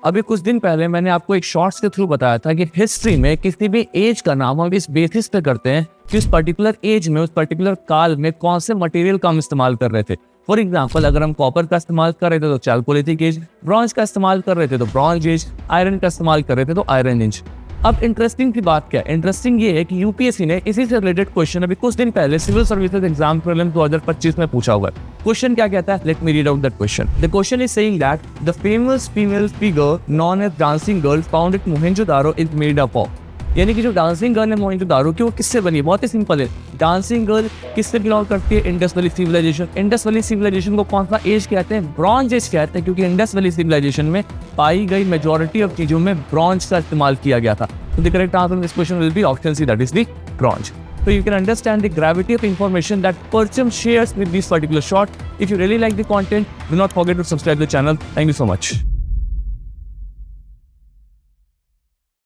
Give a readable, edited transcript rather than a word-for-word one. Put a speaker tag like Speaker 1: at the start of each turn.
Speaker 1: अभी कुछ दिन पहले मैंने आपको एक शॉर्ट्स के थ्रू बताया था कि हिस्ट्री में किसी भी एज का नाम हम इस बेसिस पे करते हैं कि उस पर्टिकुलर एज में, उस पर्टिकुलर काल में कौन से मटेरियल का हम इस्तेमाल कर रहे थे। फॉर एग्जाम्पल, अगर हम कॉपर का इस्तेमाल कर रहे थे तो चालकोलिथिक एज, ब्रॉन्ज का इस्तेमाल कर रहे थे तो ब्रॉन्ज एज, आयरन का इस्तेमाल कर रहे थे तो आयरन एज। अब इंटरेस्टिंग की बात क्या है? इंटरेस्टिंग ये है कि यूपीएससी ने इसी से रिलेटेड क्वेश्चन अभी कुछ दिन पहले सिविल सर्विसेज एग्जाम प्रीलिम्स 2025 में पूछा हुआ है। क्वेश्चन क्या कहता है? Let me read out that question. The question is saying that the famous female figure known as dancing girl found at Mohenjodaro is made up of. यानी कि जो डांसिंग गर्ल है मोहेंजोदारो की, वो किससे बनी है? बहुत ही सिंपल है। डांसिंग गर्ल किससे बिलोंग करती है? Indus valley civilisation. Indus valley civilisation को कौन सा एज कहते हैं? ब्रॉन्ज एज कहते हैं, क्योंकि इंडस वैली सिविलाइजेशन में पाई गई मेजॉरिटी ऑफ चीजों में ब्रॉन्ज का इस्तेमाल किया गया था। So the correct answer in this question will be option C, that is the bronze. So you can understand the gravity of information that Percham shares with this particular shot. If you really like the content, do not forget to subscribe to the channel. Thank you so much.